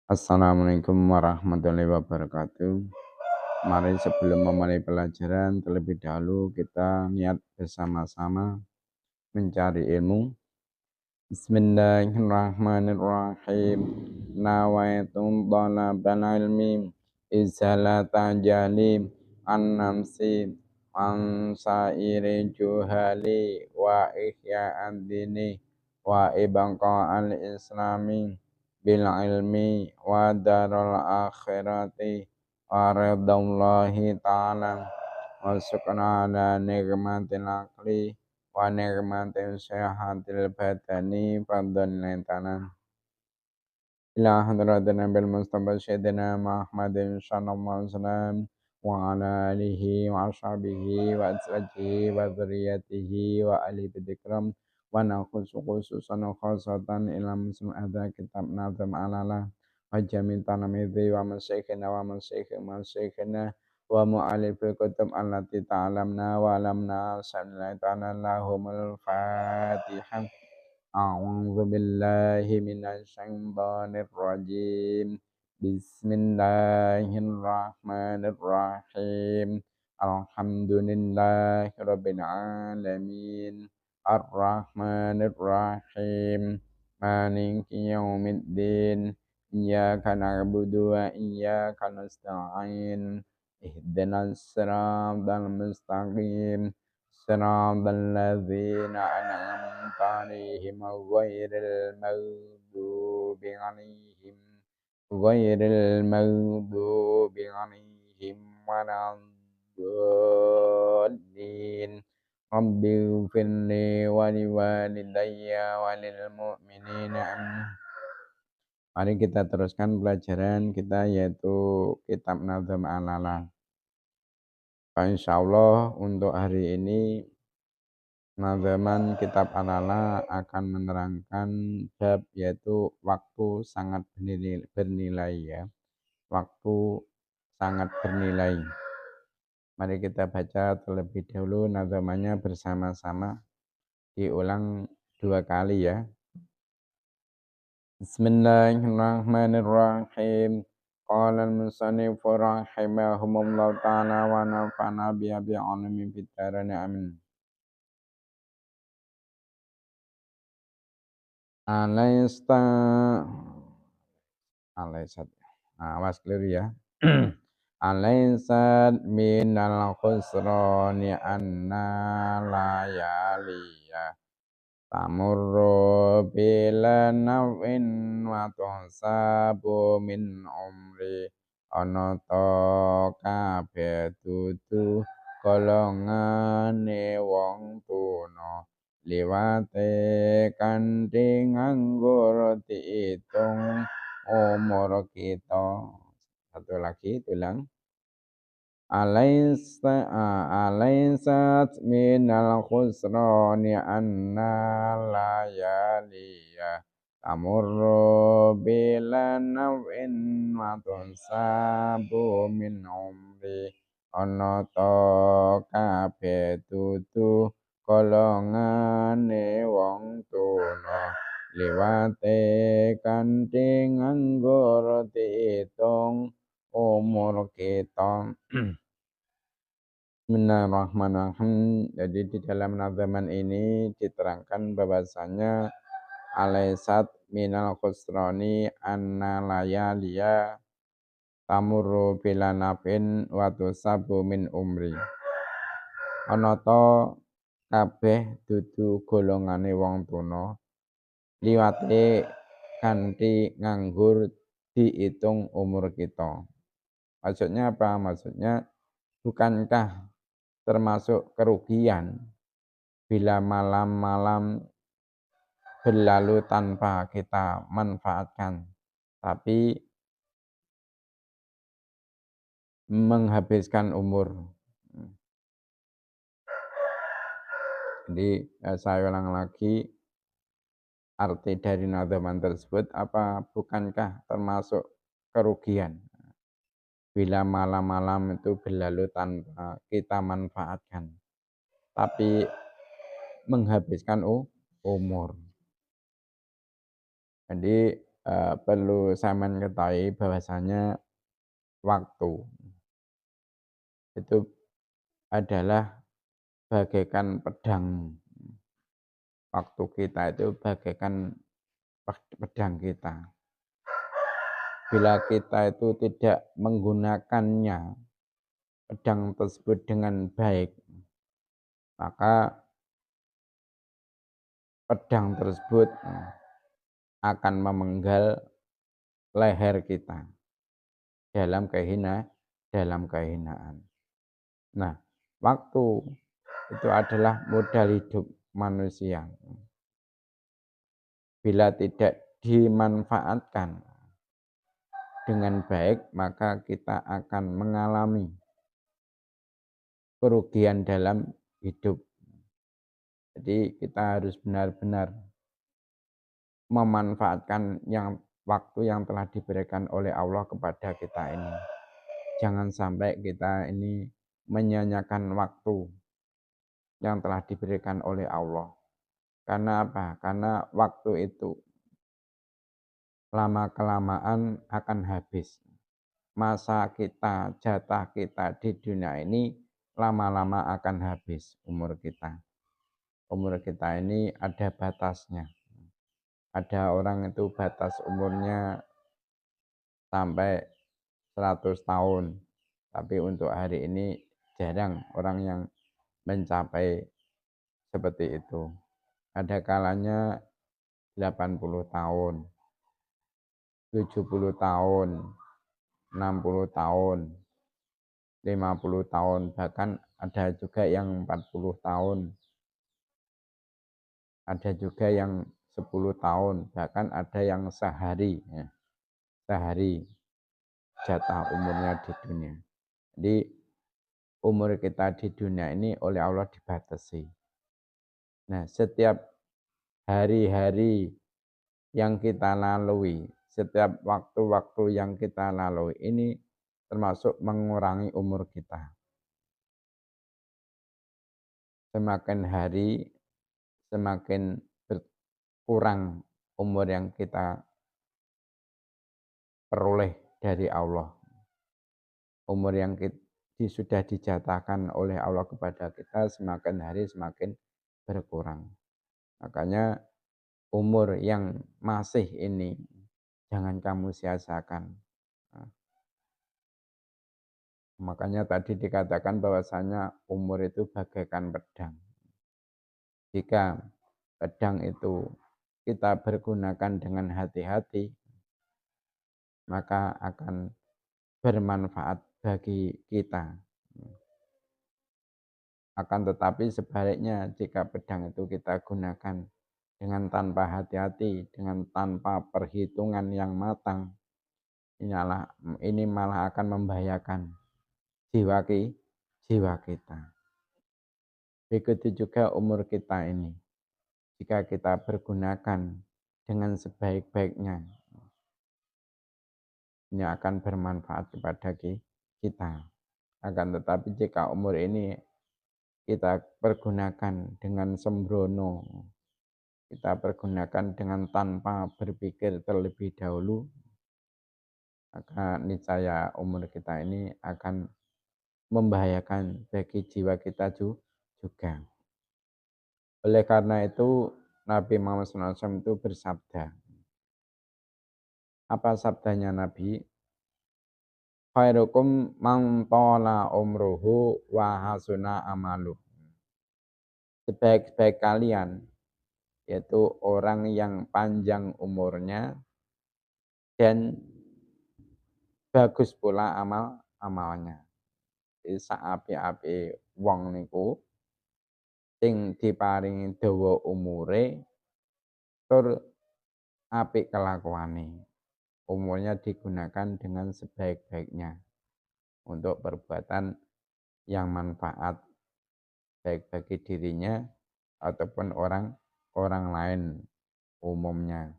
Assalamualaikum warahmatullahi wabarakatuh. Mari sebelum memulai pelajaran terlebih dahulu kita niat bersama-sama mencari ilmu. Bismillahirrahmanirrahim. Nawaitu talabal ilmi izalata jalim an-namsi an sairi juhali wa ihya'ad dini wa ibqa'al islami bil ilmi wa darul akhirati wa ridallahi ta'ala wa syukran ala nikmatil aqli wa ni'matin sehatil badani fadlan lintana ila hadratin nabil mustafa syedina Muhammadin sallallahu alaihi wasallam wa ala alihi wa ashabihi wa azwajihi wa dzurriyyatihi wa ali bidikram wa nakhus khususan khasatan ila muslim ada kitab nazam alala wa jamin tanamidhi wa masyikhina wa mu'alifi kutub allati ta'alamna wa alamna sallallahu ta'ala lahumul fatihah. A'udzu billahi minasy syaithanir rajim. Bismillahirrahmanirrahim. Alhamdulillahi rabbil alamin. Ar-Rahmanir Rahim. Maliki yaumiddin. Iyyaka na'budu wa iyyaka nasta'in. Ihdinas siratal mustaqim. Siratal ladzina an'amta 'alaihim ghairil maghdubi 'alaihim waladdallin. Rabbighfirli wa liwalidayya wa lil mu'minina amin. Mari kita teruskan pelajaran kita yaitu kitab Nazam Alala. Insyaallah untuk hari ini nazaman kitab Alala akan menerangkan bab yaitu waktu sangat bernilai ya. Waktu sangat bernilai. Mari kita baca terlebih dahulu nazamannya bersama-sama. Diulang 2 kali ya. Bismillahirrahmanirrahim. Qala al-musannif rahimahumullah ta'ala wa nafa'na biha bi'alami fid dharain amin. Alaisat. Awas keliru ya. Alaisat minal khusrani anna layaliya tamurru bila naf'in wa tuhsabu min umri ana ta kabeh dudu golongane wong tuna liwate kanthi nganggo diitung umur kita. Satu lagi tulang. Alaisat minal khusrani anna layaliya tamurru bila naf'in wa tunsabu min umri ana ta kabeh dudu golongane wong tuna liwate kanthi nganggo diitung umur kita. Bismillahirrahmanirrahim. Jadi di dalam nazaman ini diterangkan bahwasanya alaisat minal khusrani anna layaliya tamurru bila nafin wa tusabu min umri. Ana ta kabeh dudu golongane wong tuna liwate kanthi nganggur diitung umur kita. Maksudnya apa? Maksudnya bukankah termasuk kerugian bila malam-malam berlalu tanpa kita manfaatkan, tapi menghabiskan umur. Jadi saya ulang lagi, arti dari nazaman tersebut apa? Bukankah termasuk kerugian bila malam-malam itu berlalu tanpa kita manfaatkan, tapi menghabiskan umur. Jadi perlu sampean ketahui bahwasanya waktu itu adalah bagaikan pedang. Waktu kita itu bagaikan pedang kita. Bila kita itu tidak menggunakannya, pedang tersebut dengan baik, maka pedang tersebut akan memenggal leher kita dalam kehinaan. Nah, waktu itu adalah modal hidup manusia. Bila tidak dimanfaatkan dengan baik, maka kita akan mengalami kerugian dalam hidup. Jadi kita harus benar-benar memanfaatkan waktu yang telah diberikan oleh Allah kepada kita ini. Jangan sampai kita ini menyanyiakan waktu yang telah diberikan oleh Allah. Karena apa? Karena waktu itu lama-kelamaan akan habis. Masa kita, jatah kita di dunia ini lama-lama akan habis umur kita. Umur kita ini ada batasnya. Ada orang itu batas umurnya sampai 100 tahun. Tapi untuk hari ini jarang orang yang mencapai seperti itu. Ada kalanya 80 tahun, 70 tahun, 60 tahun, 50 tahun, bahkan ada juga yang 40 tahun, ada juga yang 10 tahun, bahkan ada yang sehari, ya, sehari jatah umurnya di dunia. Jadi umur kita di dunia ini oleh Allah dibatasi. Nah, setiap hari-hari yang kita lalui, setiap waktu-waktu yang kita lalui ini termasuk mengurangi umur kita. Semakin hari, semakin berkurang umur yang kita peroleh dari Allah. Umur yang sudah dijatahkan oleh Allah kepada kita semakin hari semakin berkurang. Makanya umur yang masih ini jangan kamu sia-siakan. Nah, makanya tadi dikatakan bahwasanya umur itu bagaikan pedang. Jika pedang itu kita pergunakan dengan hati-hati, maka akan bermanfaat bagi kita. Akan tetapi sebaliknya, jika pedang itu kita gunakan dengan tanpa hati-hati, dengan tanpa perhitungan yang matang, ini malah akan membahayakan jiwa kita. Begitu juga umur kita ini. Jika kita pergunakan dengan sebaik-baiknya, ini akan bermanfaat kepada kita. Akan tetapi jika umur ini kita pergunakan dengan sembrono, kita pergunakan dengan tanpa berpikir terlebih dahulu, maka niscaya umur kita ini akan membahayakan bagi jiwa kita juga. Oleh karena itu, Nabi Muhammad SAW itu bersabda. Apa sabdanya Nabi? Khairukum man tala umruhu wa hasuna amaluh. Sebaik-baik kalian yaitu orang yang panjang umurnya dan bagus pula amalnya. Saapi-api wong niku sing diparingi dawa umure tur apik kelakuane. Umurnya digunakan dengan sebaik-baiknya untuk perbuatan yang manfaat baik bagi dirinya ataupun orang lain umumnya.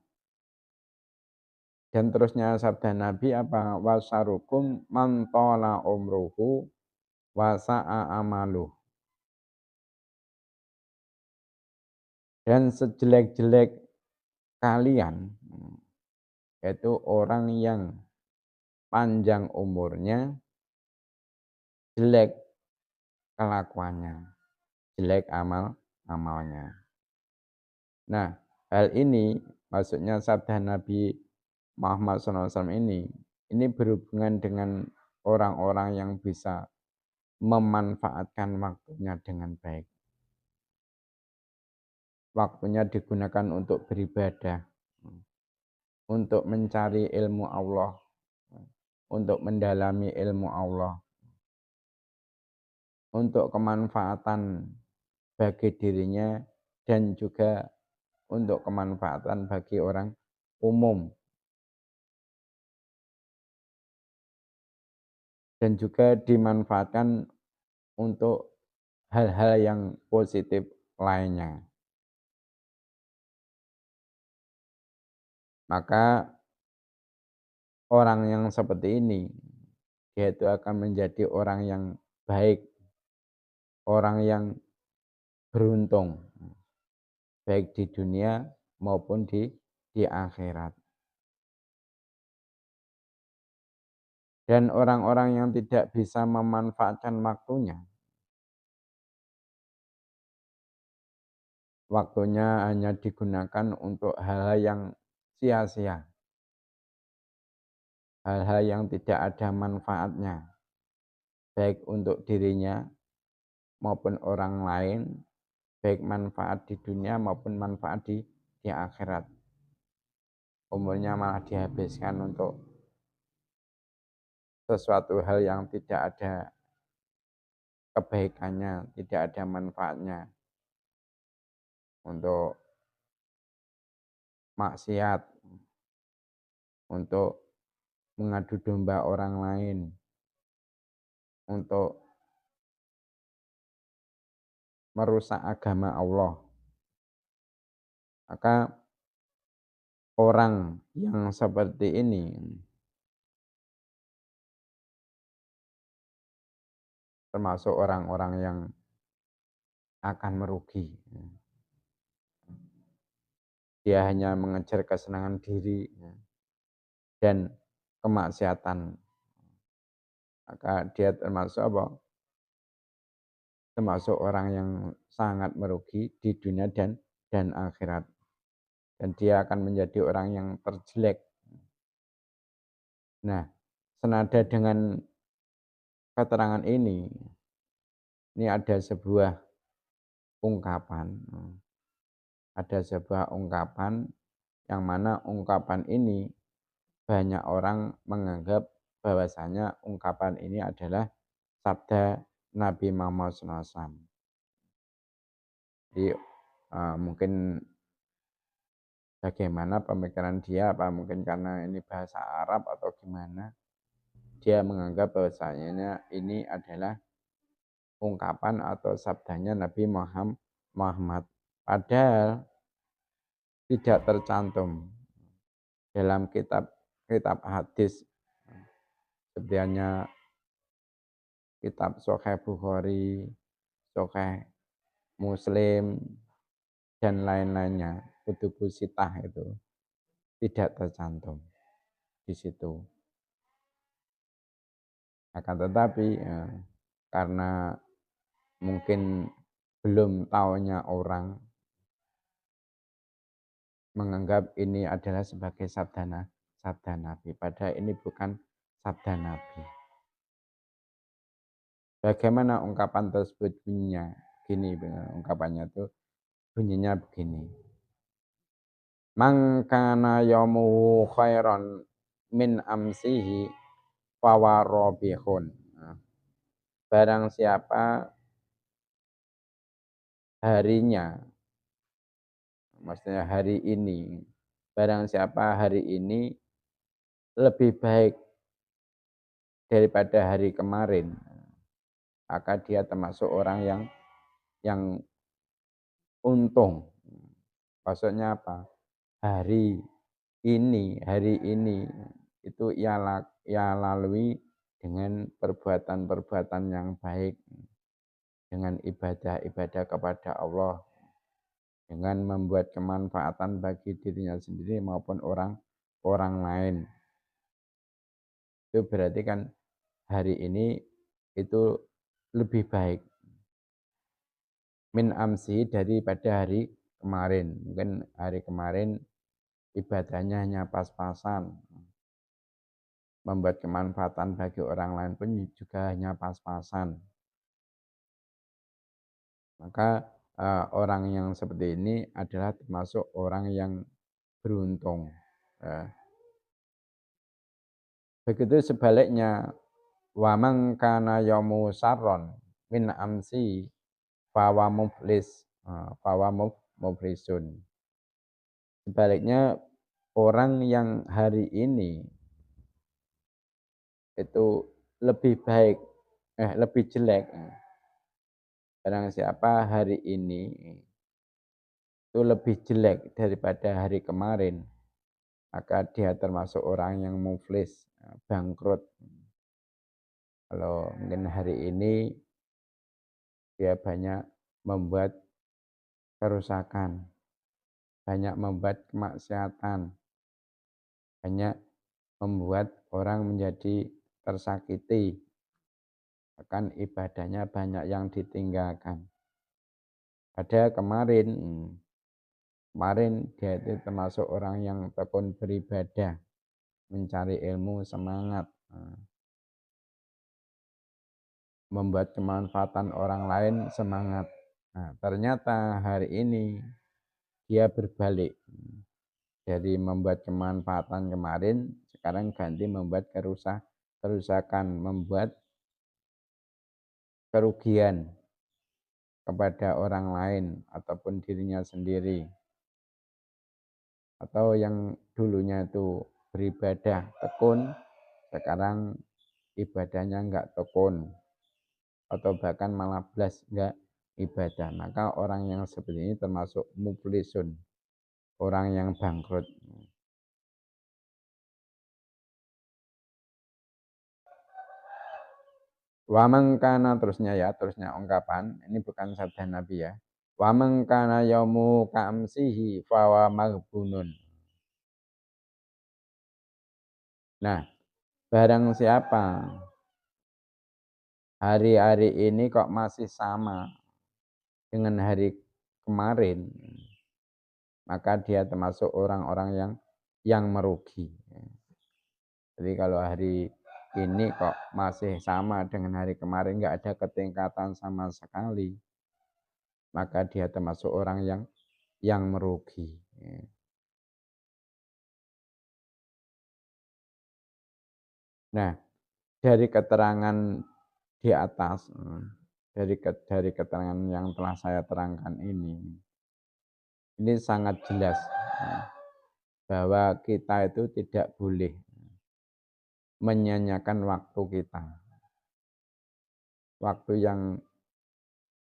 Dan terusnya sabda Nabi apa? Wasarukum man tala umruhu wa sa'a amaluh. Dan sejelek-jelek kalian yaitu orang yang panjang umurnya, jelek kelakuannya, jelek amalnya. Nah, hal ini maksudnya sabda Nabi Muhammad SAW ini berhubungan dengan orang-orang yang bisa memanfaatkan waktunya dengan baik. Waktunya digunakan untuk beribadah, untuk mencari ilmu Allah, untuk mendalami ilmu Allah, untuk kemanfaatan bagi dirinya dan juga untuk kemanfaatan bagi orang umum. Dan juga dimanfaatkan untuk hal-hal yang positif lainnya. Maka orang yang seperti ini, dia itu akan menjadi orang yang baik, orang yang beruntung, baik di dunia maupun di akhirat. Dan orang-orang yang tidak bisa memanfaatkan waktunya hanya digunakan untuk hal-hal yang sia-sia, hal-hal yang tidak ada manfaatnya, baik untuk dirinya maupun orang lain, baik manfaat di dunia maupun manfaat di akhirat. Umurnya malah dihabiskan untuk sesuatu hal yang tidak ada kebaikannya, tidak ada manfaatnya, untuk maksiat, untuk mengadu domba orang lain, untuk merusak agama Allah. Maka orang yang seperti ini termasuk orang-orang yang akan merugi. Dia hanya mengejar kesenangan diri dan kemaksiatan. Maka dia termasuk apa? Termasuk orang yang sangat merugi di dunia dan akhirat. Dan dia akan menjadi orang yang terjelek. Nah, senada dengan keterangan ini ada sebuah ungkapan. Ada sebuah ungkapan yang mana ungkapan ini banyak orang menganggap bahwasanya ungkapan ini adalah sabda Nabi Muhammad SAW. Jadi mungkin bagaimana pemikiran dia, apa mungkin karena ini bahasa Arab atau gimana, dia menganggap bahwasanya ini adalah ungkapan atau sabdanya Nabi Muhammad. Padahal tidak tercantum dalam kitab hadis, sebenarnya kitab Sahih Bukhari, Sahih Muslim, dan lain-lainnya, kutubus sitah itu tidak tercantum di situ. Akan tetapi karena mungkin belum tahunya orang menganggap ini adalah sebagai sabda Nabi, padahal ini bukan sabda Nabi. Bagaimana ungkapan tersebut bunyinya? Gini ungkapannya itu bunyinya begini. Man kana yaumuhu khairan min amsihi fawarobihun. Barang siapa harinya, maksudnya hari ini, barang siapa hari ini lebih baik daripada hari kemarin, maka dia termasuk orang yang untung. Maksudnya apa? Hari ini itu ia lalui dengan perbuatan-perbuatan yang baik, dengan ibadah-ibadah kepada Allah, dengan membuat kemanfaatan bagi dirinya sendiri maupun orang orang lain. Itu berarti kan hari ini itu lebih baik min amsi daripada hari kemarin. Mungkin hari kemarin ibadahnya hanya pas-pasan, membuat kemanfaatan bagi orang lain pun juga hanya pas-pasan. Maka orang yang seperti ini adalah termasuk orang yang beruntung. Begitu sebaliknya, wa man kana yaumu sarron min amsi fawa muflis, fawa muflisun. Sebaliknya, orang yang hari ini itu lebih baik, lebih jelek. Barang siapa hari ini itu lebih jelek daripada hari kemarin, maka dia termasuk orang yang muflis, bangkrut. Kalau mungkin hari ini dia banyak membuat kerusakan, banyak membuat kemaksiatan, banyak membuat orang menjadi tersakiti, bahkan ibadahnya banyak yang ditinggalkan. Pada kemarin dia itu termasuk orang yang tekun beribadah, mencari ilmu, semangat, membuat kemanfaatan orang lain, semangat. Nah, ternyata hari ini dia berbalik. Dari membuat kemanfaatan kemarin, sekarang ganti membuat kerusakan, membuat kerugian kepada orang lain ataupun dirinya sendiri. Atau yang dulunya itu beribadah tekun, sekarang ibadahnya enggak tekun, atau bahkan malah belas enggak ibadah. Maka orang yang seperti ini termasuk muflisun, orang yang bangkrut. Wa mangkana terusnya ungkapan, ini bukan sabda Nabi ya. Wa mangkana yaumu ka'amsihi fawa maghbunun. Nah, barang siapa hari-hari ini kok masih sama dengan hari kemarin, maka dia termasuk orang-orang yang merugi. Jadi kalau hari ini kok masih sama dengan hari kemarin, nggak ada ketingkatan sama sekali, maka dia termasuk orang yang merugi. Nah, dari keterangan di atas, dari keterangan yang telah saya terangkan ini sangat jelas bahwa kita itu tidak boleh menyanyiakan waktu kita. Waktu yang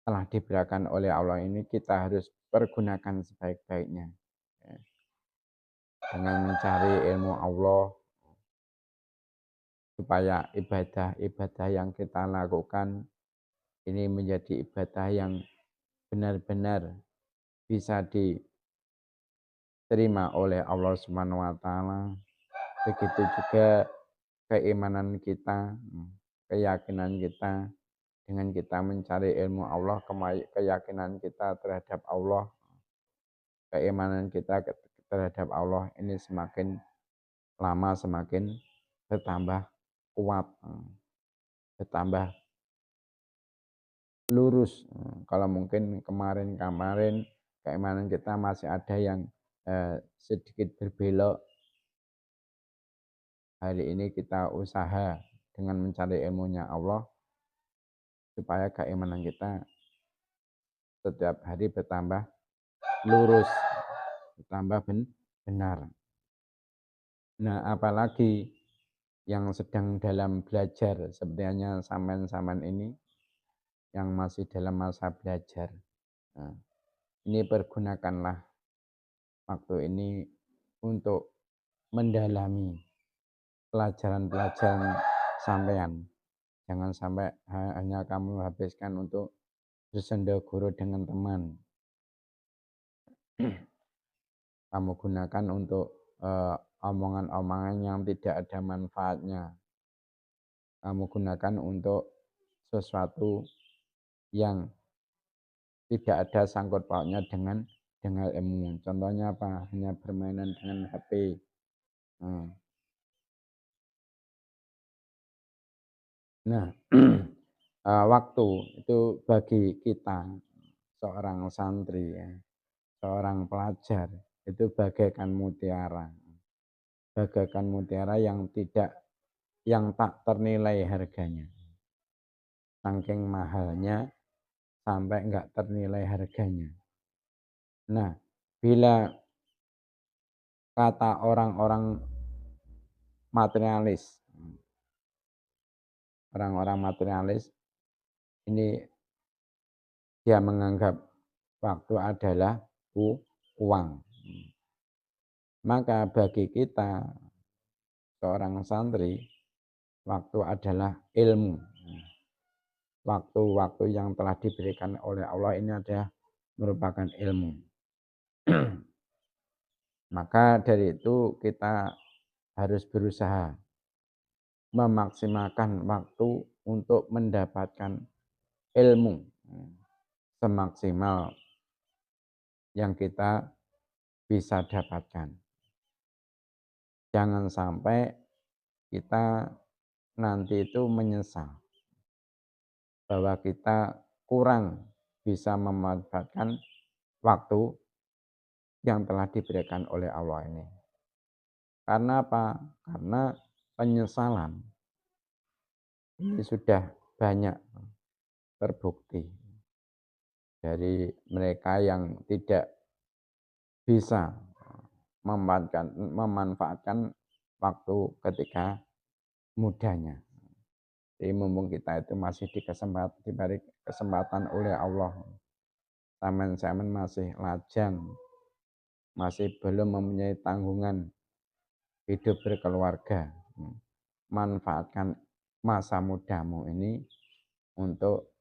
telah diberikan oleh Allah ini kita harus pergunakan sebaik-baiknya. Dengan mencari ilmu Allah, supaya ibadah-ibadah yang kita lakukan ini menjadi ibadah yang benar-benar bisa diterima oleh Allah Subhanahu wa taala. Begitu juga keimanan kita, keyakinan kita dengan kita mencari ilmu Allah, keyakinan kita terhadap Allah, keimanan kita terhadap Allah ini semakin lama semakin bertambah kuat, bertambah lurus. Kalau mungkin kemarin keimanan kita masih ada yang sedikit berbelok, hari ini kita usaha dengan mencari ilmunya Allah supaya keimanan kita setiap hari bertambah lurus, bertambah benar. Nah, apalagi yang sedang dalam belajar sepertinya sampean-sampean ini yang masih dalam masa belajar. Nah, ini pergunakanlah waktu ini untuk mendalami pelajaran-pelajaran sampean. Jangan sampai hanya kamu habiskan untuk bersendaguru dengan teman. Kamu gunakan untuk omongan-omongan yang tidak ada manfaatnya. Kamu gunakan untuk sesuatu yang tidak ada sangkut pautnya dengan ilmu. Contohnya apa? Hanya permainan dengan HP. Nah, nah waktu itu bagi kita seorang santri, ya, seorang pelajar itu bagaikan mutiara yang tak ternilai harganya, saking mahalnya sampai enggak ternilai harganya. Nah, bila kata orang-orang materialis, orang-orang materialis ini dia menganggap waktu adalah uang. Maka bagi kita seorang santri, waktu adalah ilmu. Waktu-waktu yang telah diberikan oleh Allah ini adalah merupakan ilmu. Maka dari itu kita harus berusaha memaksimalkan waktu untuk mendapatkan ilmu semaksimal yang kita bisa dapatkan. Jangan sampai kita nanti itu menyesal bahwa kita kurang bisa memanfaatkan waktu yang telah diberikan oleh Allah ini. Karena apa? Karena penyesalan ini sudah banyak terbukti dari mereka yang tidak bisa memanfaatkan waktu ketika mudanya. Jadi mumpung kita itu masih diberi kesempatan oleh Allah, zaman-zaman masih lajang, masih belum mempunyai tanggungan hidup berkeluarga, manfaatkan masa mudamu ini untuk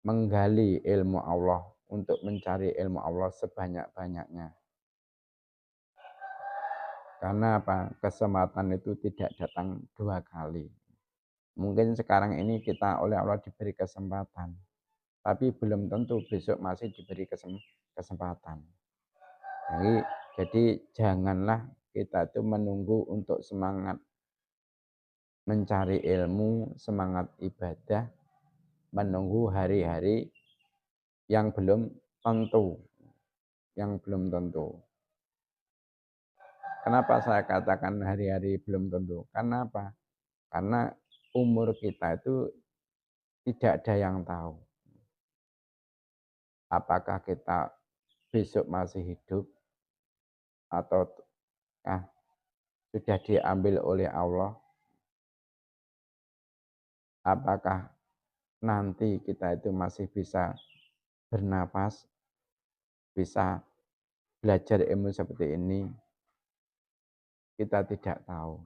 menggali ilmu Allah, untuk mencari ilmu Allah sebanyak-banyaknya. Karena apa? Kesempatan itu tidak datang dua kali. Mungkin sekarang ini kita oleh Allah diberi kesempatan, tapi belum tentu besok masih diberi kesempatan. Jadi janganlah kita itu menunggu untuk semangat mencari ilmu, semangat ibadah, menunggu hari-hari yang belum tentu, Kenapa saya katakan hari-hari belum tentu? Karena apa? Karena umur kita itu tidak ada yang tahu. Apakah kita besok masih hidup atau sudah diambil oleh Allah? Apakah nanti kita itu masih bisa bernapas, bisa belajar ilmu seperti ini? Kita tidak tahu.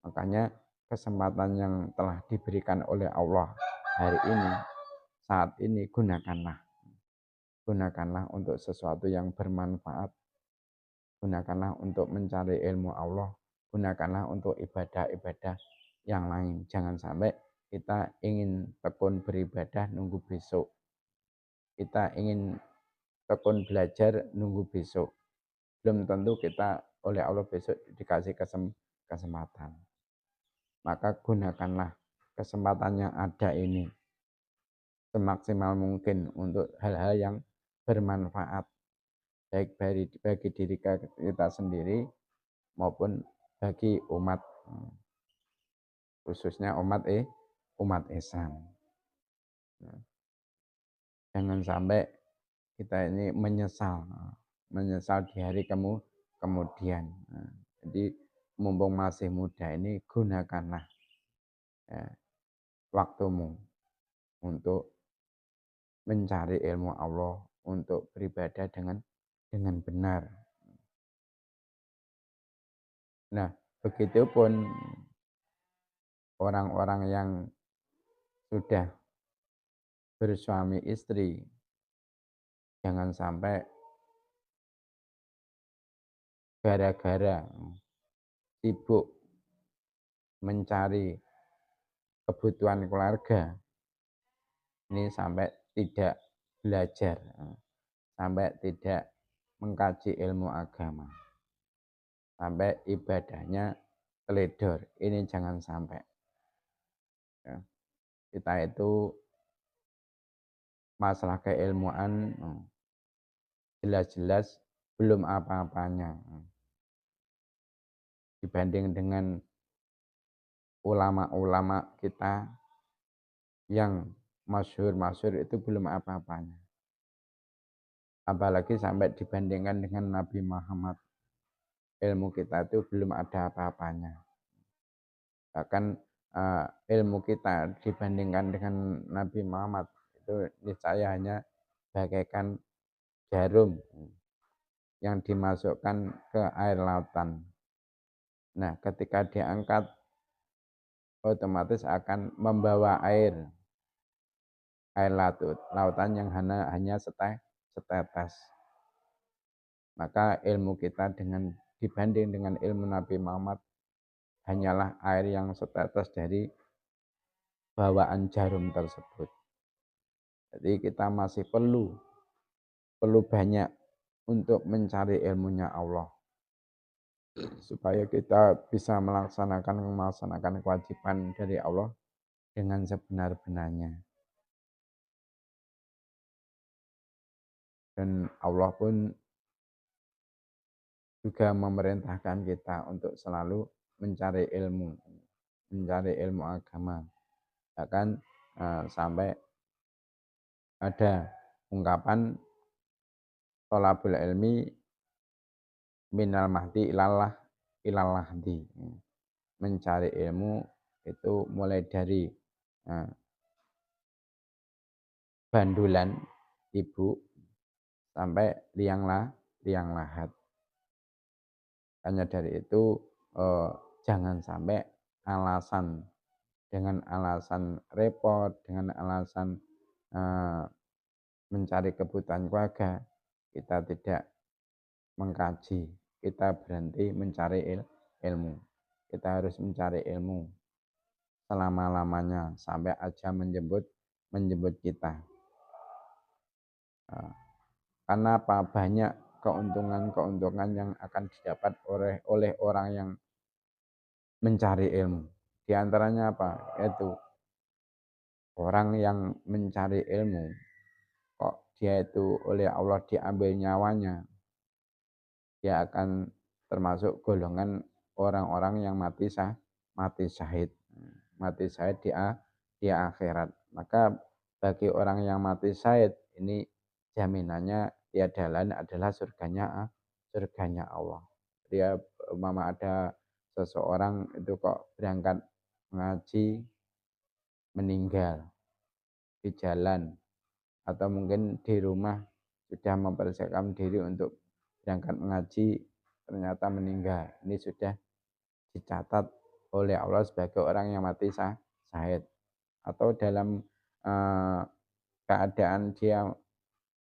Makanya kesempatan yang telah diberikan oleh Allah hari ini, saat ini gunakanlah. Gunakanlah untuk sesuatu yang bermanfaat. Gunakanlah untuk mencari ilmu Allah. Gunakanlah untuk ibadah-ibadah yang lain. Jangan sampai kita ingin tekun beribadah nunggu besok. Kita ingin tekun belajar nunggu besok. Belum tentu kita oleh Allah besok dikasih kesempatan. Maka gunakanlah kesempatan yang ada ini semaksimal mungkin untuk hal-hal yang bermanfaat, baik bagi diri kita sendiri maupun bagi umat, khususnya umat Islam. Jangan sampai kita ini menyesal di hari kemudian. Jadi mumpung masih muda ini gunakanlah waktumu untuk mencari ilmu Allah, untuk beribadah dengan benar. Nah, begitupun orang-orang yang sudah bersuami istri, jangan sampai gara-gara sibuk mencari kebutuhan keluarga, ini sampai tidak belajar, sampai tidak mengkaji ilmu agama, sampai ibadahnya teledor. Ini jangan sampai. Ya. Kita itu masalah keilmuan jelas-jelas belum apa-apanya dibanding dengan ulama-ulama kita yang masyhur-masyhur, itu belum apa-apanya. Apalagi sampai dibandingkan dengan Nabi Muhammad, ilmu kita itu belum ada apa-apanya. Bahkan ilmu kita dibandingkan dengan Nabi Muhammad itu niscaya hanya bagaikan jarum yang dimasukkan ke air lautan. Nah, ketika diangkat, otomatis akan membawa air lautan yang hanya setetes. Maka ilmu kita dibanding dengan ilmu Nabi Muhammad hanyalah air yang setetes dari bawaan jarum tersebut. Jadi kita masih perlu banyak untuk mencari ilmunya Allah, supaya kita bisa melaksanakan kewajiban dari Allah dengan sebenar-benarnya. Dan Allah pun juga memerintahkan kita untuk selalu mencari ilmu agama. Bahkan sampai ada ungkapan thalabul ilmi minal mahdi ilal lahdi. Mencari ilmu itu mulai dari bandulan ibu sampai liang lahat. Hanya dari itu jangan sampai dengan alasan repot, dengan alasan mencari kebutuhan keluarga, kita tidak mengkaji, kita berhenti mencari ilmu. Kita harus mencari ilmu selama-lamanya sampai aja menjemput kita. Karena apa? Banyak keuntungan yang akan didapat oleh orang yang mencari ilmu. Di antaranya apa? Yaitu orang yang mencari ilmu, kok dia itu oleh Allah diambil nyawanya, dia akan termasuk golongan orang-orang yang mati syahid di akhirat. Maka bagi orang yang mati syahid ini jaminannya tiada lain adalah surganya Allah. Dia umpama ada seseorang itu kok berangkat ngaji meninggal di jalan, atau mungkin di rumah sudah mempersiapkan diri untuk berangkat mengaji, ternyata meninggal. Ini sudah dicatat oleh Allah sebagai orang yang mati syahid. Atau dalam keadaan dia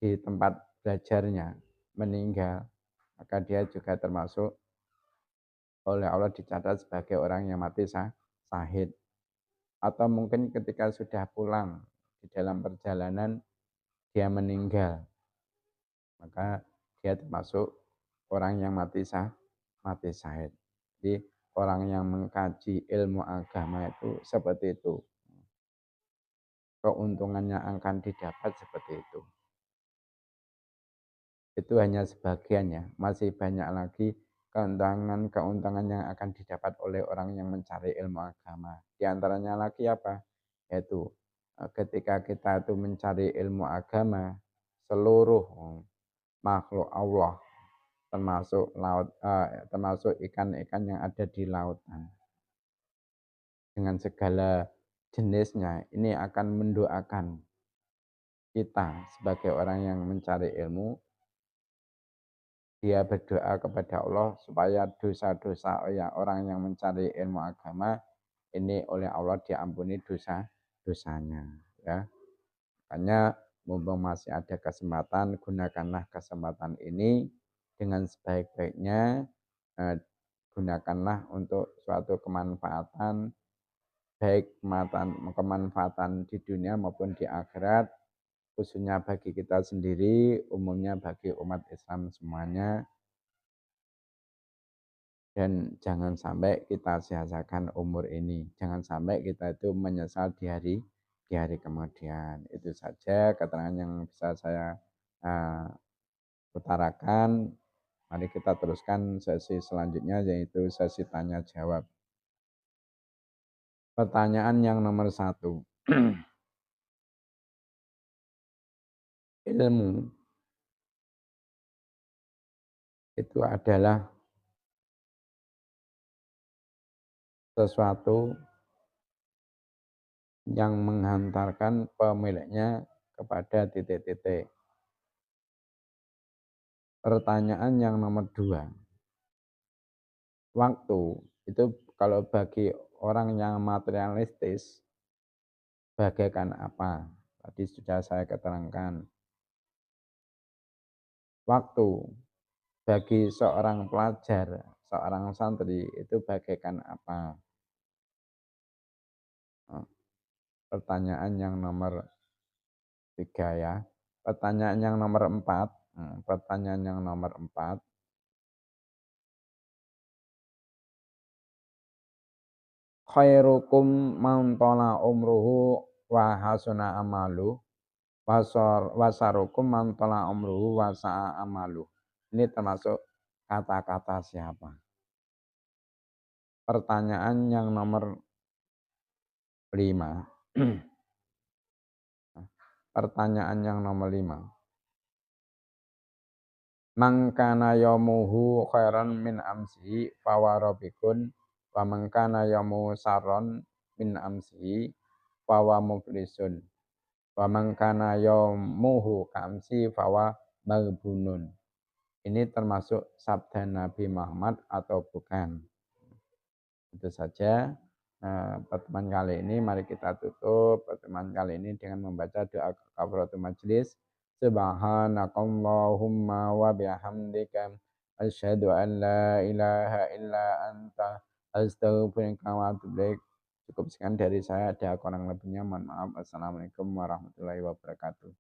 di tempat belajarnya meninggal, maka dia juga termasuk oleh Allah dicatat sebagai orang yang mati syahid. Atau mungkin ketika sudah pulang di dalam perjalanan dia meninggal, maka dia termasuk orang yang mati syahid. Jadi orang yang mengkaji ilmu agama itu seperti itu. Keuntungannya akan didapat seperti itu. Itu hanya sebagian ya, masih banyak lagi keuntungan yang akan didapat oleh orang yang mencari ilmu agama. Di antaranya lagi apa? Yaitu ketika kita itu mencari ilmu agama, seluruh makhluk Allah termasuk ikan-ikan yang ada di lautan dengan segala jenisnya, ini akan mendoakan kita sebagai orang yang mencari ilmu. Dia berdoa kepada Allah supaya dosa-dosa orang yang mencari ilmu agama ini oleh Allah diampuni dosanya, ya. Makanya mumpung masih ada kesempatan, gunakanlah kesempatan ini dengan sebaik-baiknya eh, gunakanlah untuk suatu kemanfaatan, baik kemanfaatan di dunia maupun di akhirat, khususnya bagi kita sendiri, umumnya bagi umat Islam semuanya, dan jangan sampai kita sia-siakan umur ini. Jangan sampai kita itu menyesal di hari kemudian. Itu saja keterangan yang bisa saya utarakan. Mari kita teruskan sesi selanjutnya, yaitu sesi tanya jawab. Pertanyaan yang nomor 1. Ilmu itu adalah sesuatu yang menghantarkan pemiliknya kepada titik-titik. Pertanyaan yang nomor 2. Waktu itu kalau bagi orang yang materialistis bagaikan apa? Tadi sudah saya keterangkan. Waktu bagi seorang pelajar, seorang santri itu bagaikan apa? Nah, pertanyaan yang nomor 3 ya. Pertanyaan yang nomor 4. Pertanyaan yang nomor 4. Khairukum man tola umruhu wa hasuna amalu wasarukum man tola umruhu wa sa'a amalu. Ini termasuk kata-kata siapa? Pertanyaan yang nomor 5. Pertanyaan yang nomor 5. Mangkana yaumuhu khairan min amsihi fawarabikun wa mangkana yaumu saron min amsihi fawa muflisun wa mangkana yaumuhu kamsi fawa maghbunun. Ini termasuk sabda Nabi Muhammad atau bukan? Itu saja pertemuan kali ini. Mari kita tutup pertemuan kali ini dengan membaca doa kafaratul majelis. Subhanakallahumma wa bihamdika asyhadu an la ilaha illa anta astaghfiruka wa atubu ilaik. Cukup sekian dari saya, ada kurang lebihnya mohon maaf. Assalamualaikum warahmatullahi wabarakatuh.